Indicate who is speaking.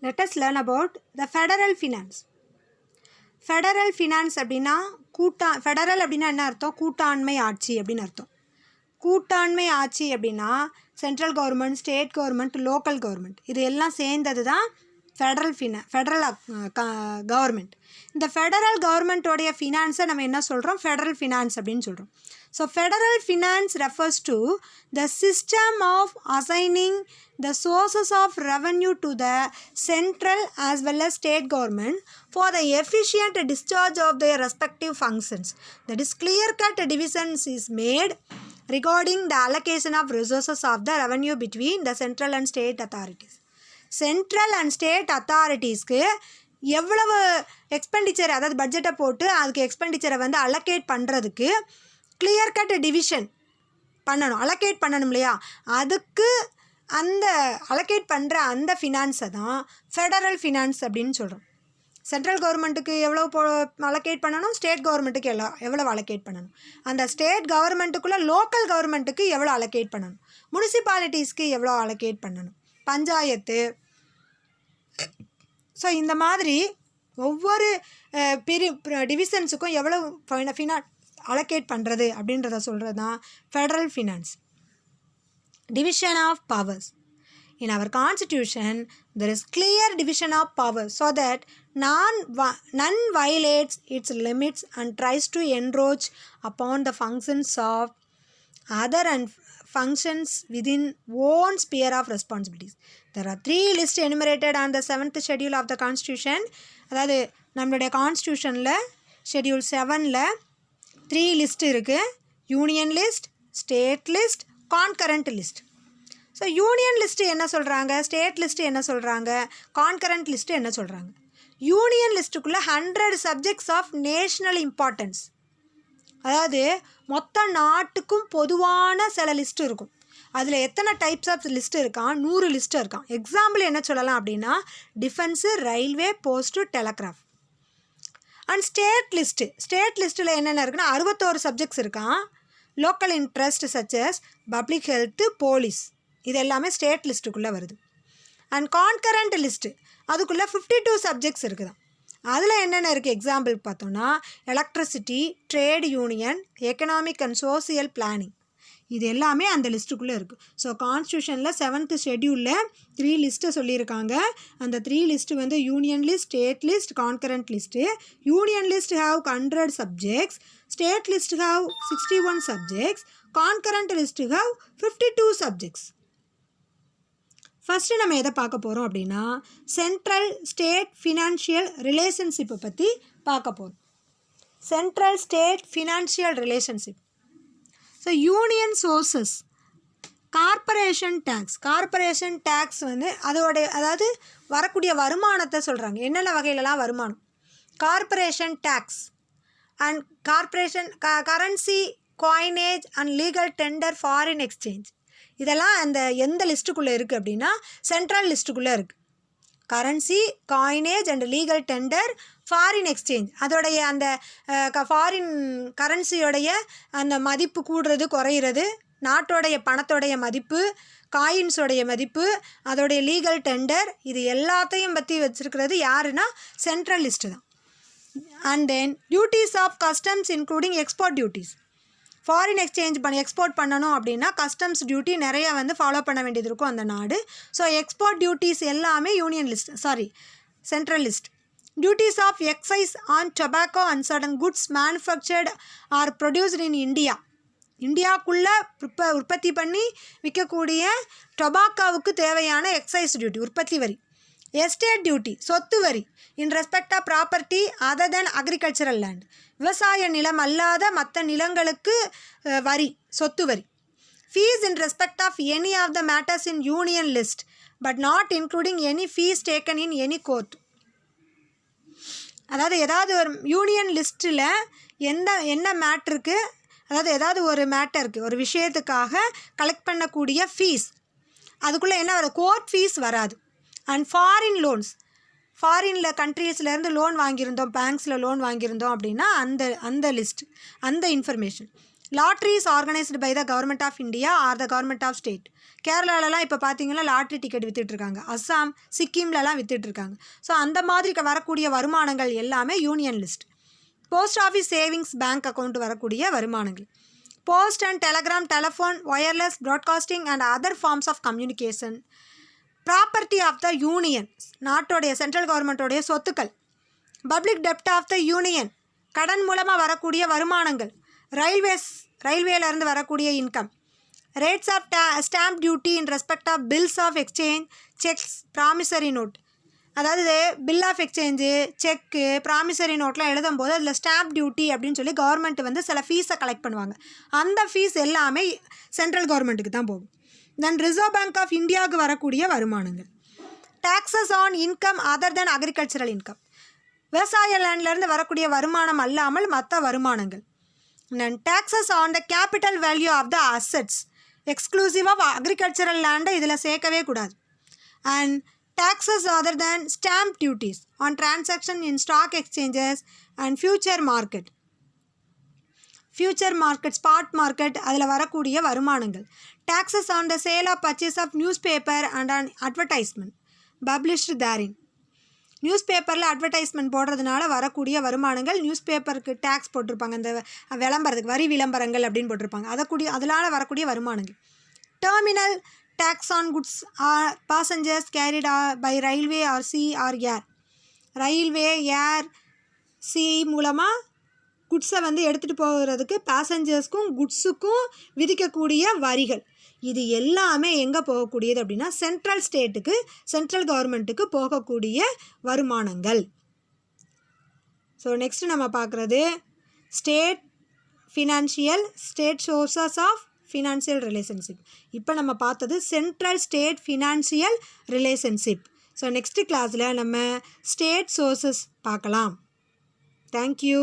Speaker 1: let us learn about the federal finance. Federal finance அப்படின்னா federal அப்படின்னா என்ன அர்த்தம்? கூட்டாண்மை ஆட்சி அப்படின்னு அர்த்தம். கூட்டாண்மை ஆட்சி அப்படின்னா central government, state government, local government இது எல்லாம் சேர்ந்தது தான் ஃபெடரல் கவர்மெண்ட். இந்த ஃபெடரல் கவர்மெண்ட்டோடைய ஃபினான்ஸை நம்ம என்ன சொல்கிறோம்? ஃபெடரல் ஃபினான்ஸ் அப்படின்னு சொல்கிறோம். So federal finance refers to the system of assigning the sources of revenue to the central as well as state government for the efficient discharge of their respective functions. That is, clear-cut divisions is made regarding the allocation of resources of the revenue between the central and state authorities. Central and state authorities-க்கு எவ்வளவு expenditure, அதாவது பட்ஜெட்டை போட்டு அதுக்கு எக்ஸ்பெண்டிச்சரை வந்து allocate பண்ணுறதுக்கு clear-cut division பண்ணணும், allocate பண்ணணும் இல்லையா? அதுக்கு அந்த அலோகேட் பண்ணுற அந்த ஃபினான்ஸை தான் ஃபெடரல் ஃபினான்ஸ் அப்படின்னு சொல்கிறோம். சென்ட்ரல் கவர்மெண்ட்டுக்கு எவ்வளோ அலோகேட் பண்ணணும், ஸ்டேட் கவர்மெண்ட்டுக்கு எவ்வளோ அலோகேட் பண்ணணும், அந்த ஸ்டேட் கவர்மெண்ட்டுக்குள்ளே லோக்கல் கவர்மெண்ட்டுக்கு எவ்வளோ அலோகேட் பண்ணணும், முனிசிபாலிட்டிஸ்க்கு எவ்வளோ அலோகேட் பண்ணணும், பஞ்சாயத்து. ஸோ இந்த மாதிரி ஒவ்வொரு டிவிஷன்ஸுக்கும் எவ்வளோ அலோகேட் பண்ணுறது அப்படின்றத சொல்கிறது தான் federal finance. Division of powers. In our constitution, there is clear division of powers so that none violates its limits and tries to encroach upon the functions of other and functions within own sphere of responsibilities. There are 3 lists enumerated on the 7th schedule of the constitution. அதாவது நம்மளுடைய கான்ஸ்டியூஷனில் schedule 7ல் 3 list இருக்குது. Union list, state list, concurrent list. So union list என்ன சொல்கிறாங்க, state list என்ன சொல்கிறாங்க, concurrent list என்ன சொல்கிறாங்க? Union லிஸ்ட்டுக்குள்ளே 100 சப்ஜெக்ட்ஸ் ஆஃப் நேஷ்னல் இம்பார்ட்டன்ஸ், அதாவது மொத்த நாட்டுக்கும் பொதுவான சில லிஸ்ட்டு இருக்கும். அதில் எத்தனை டைப்ஸ் ஆஃப் லிஸ்ட்டு இருக்கான்? 100 லிஸ்ட்டு இருக்கான். எக்ஸாம்பிள் என்ன சொல்லலாம் அப்படின்னா defence, railway, post, telegraph. And state லிஸ்ட்டில் என்னென்ன இருக்குன்னா 61 சப்ஜெக்ட்ஸ் இருக்கான். Local interest such as public health, police, இது எல்லாமே ஸ்டேட் லிஸ்ட்டுக்குள்ளே வருது. அண்ட் கான்கரண்ட் லிஸ்ட்டு அதுக்குள்ளே 52 சப்ஜெக்ட்ஸ் இருக்குதான். அதில் என்னென்ன இருக்குது எக்ஸாம்பிள் பார்த்தோன்னா electricity, trade union, economic and social planning, இது எல்லாமே அந்த லிஸ்ட்டுக்குள்ளே இருக்குது. ஸோ கான்ஸ்டியூஷனில் 7th ஷெட்யூலில் 3 லிஸ்ட்டை சொல்லியிருக்காங்க. அந்த 3 லிஸ்ட்டு வந்து union list, state list, concurrent list. Union list have 100 subjects, state list have 61 subjects, concurrent list have 52 subjects. First நம்ம எதை பார்க்க போகிறோம் அப்படின்னா சென்ட்ரல் ஸ்டேட் ஃபினான்ஷியல் ரிலேஷன்ஷிப்பை பற்றி பார்க்க போகிறோம். Central state financial relationship. So union sources, corporation tax வந்து அதாவது வரக்கூடிய வருமானத்தை சொல்கிறாங்க. என்னென்ன வகையிலலாம் வருமானம்? Corporation tax and corporation currency, coinage and legal tender, foreign exchange, இதெல்லாம் அந்த எந்த லிஸ்ட்டுக்குள்ளே இருக்குது அப்படின்னா சென்ட்ரல் லிஸ்ட்டுக்குள்ளே இருக்குது. Currency, coinage and legal tender, foreign exchange, அதோடைய அந்த ஃபாரின் கரன்சியோடைய அந்த மதிப்பு கூடுறது குறையிறது, நாட்டோடைய பணத்தோடைய மதிப்பு, காயின்ஸோடைய மதிப்பு, அதோடைய லீகல் டெண்டர், இது எல்லாத்தையும் பற்றி வச்சுருக்கிறது யாருன்னா சென்ட்ரல் லிஸ்ட்டு தான். And then duties of customs including export duties. Foreign exchange export பண்ணணும் அப்படின்னா கஸ்டம்ஸ் டியூட்டி நிறையா வந்து ஃபாலோ பண்ண வேண்டியது இருக்கும் அந்த நாடு. ஸோ எக்ஸ்போர்ட் டியூட்டிஸ் எல்லாமே central list. Duties of excise on tobacco and certain goods manufactured or produced in இந்தியாவுக்குள்ளே உற்பத்தி பண்ணி விற்கக்கூடிய டொபாக்கோவுக்கு தேவையான எக்ஸைஸ் டியூட்டி, உற்பத்தி வரி. எஸ்டேட் டியூட்டி, சொத்து வரி in respect of property other than agricultural land, விவசாய நிலம் அல்லாத மற்ற நிலங்களுக்கு வரி, சொத்து வரி. Fees in respect of any of the matters in union list but not including any fees taken in any court. அதாவது ஏதாவது ஒரு யூனியன் லிஸ்ட்டில் என்ன மேட்ருக்கு, அதாவது ஏதாவது ஒரு மேட்டருக்கு, ஒரு விஷயத்துக்காக கலெக்ட் பண்ணக்கூடிய ஃபீஸ், அதுக்குள்ளே என்ன வரும்? கோர்ட் ஃபீஸ் வராது. அண்ட் ஃபாரின் லோன்ஸ், ஃபாரினில் கண்ட்ரீஸ்லேருந்து லோன் வாங்கியிருந்தோம், பேங்க்ஸில் லோன் வாங்கியிருந்தோம் அப்படின்னா அந்த லிஸ்ட், அந்த information. Lotteries organised by the government of India or the government of state. கேரளாலலாம் இப்போ பார்த்தீங்கன்னா லாட்ரி டிக்கெட் விற்றுட்ருக்காங்க, அஸ்ஸாம் சிக்கிம்லலாம் விற்றுட்ருக்காங்க. ஸோ அந்த மாதிரி வரக்கூடிய வருமானங்கள் எல்லாமே union list. Post office savings bank account வரக்கூடிய வருமானங்கள். Post and telegram, telephone, wireless broadcasting and other forms of communication. Property of the union, நாட்டோடைய சென்ட்ரல் கவர்மெண்ட்டோடைய சொத்துக்கள். பப்ளிக் டெப்ட் ஆஃப் த யூனியன், கடன் மூலமாக வரக்கூடிய வருமானங்கள். ரயில்வேலேருந்து வரக்கூடிய income. Rates of stamp duty in respect of bills of exchange, cheques, promissory note. அதாவது bill of exchange, cheque, promissory நோட்லாம் எழுதும்போது அதில் ஸ்டாம்ப் டியூட்டி அப்படின்னு சொல்லி கவர்மெண்ட் வந்து சில ஃபீஸை கலெக்ட் பண்ணுவாங்க. அந்த ஃபீஸ் எல்லாமே சென்ட்ரல் கவர்மெண்ட்டுக்கு தான் போகும். தென் ரிசர்வ் பேங்க் ஆஃப் இந்தியாவுக்கு வரக்கூடிய வருமானங்கள். Taxes on income other than agricultural income, விவசாய லேண்ட்லேருந்து வரக்கூடிய வருமானம் அல்லாமல் மற்ற வருமானங்கள். Then taxes on the capital value of the assets, exclusive of agricultural லேண்டை இதில் சேர்க்கவே கூடாது. And taxes other than stamp duties on transaction in stock exchanges and future market. Spot market அதில் வரக்கூடிய வருமானங்கள். taxes on the sale of purchase of newspaper and on advertisement published therein. News பேப்பரில் advertisement போடுறதுனால வரக்கூடிய வருமானங்கள். News பேப்பருக்கு tax போட்டிருப்பாங்க, இந்த விளம்பரத்துக்கு வரி விளம்பரங்கள் அப்படின்னு போட்டிருப்பாங்க, அதனால் வரக்கூடிய வருமானங்கள். Terminal tax on goods or passengers carried by railway or sea or air. Railway, air, C மூலமாக குட்ஸை வந்து எடுத்துகிட்டு போகிறதுக்கு பேசஞ்சர்ஸ்க்கும் குட்ஸுக்கும் விதிக்கக்கூடிய வரிகள். இது எல்லாமே எங்கே போகக்கூடியது அப்படின்னா சென்ட்ரல் கவர்மெண்ட்டுக்கு போகக்கூடிய வருமானங்கள். ஸோ நெக்ஸ்ட்டு நம்ம பார்க்குறது state sources of financial relationship. இப்போ நம்ம பார்த்தது central state financial relationship. So next கிளாஸில் நம்ம ஸ்டேட் சோர்சஸ் பார்க்கலாம். தேங்க்யூ.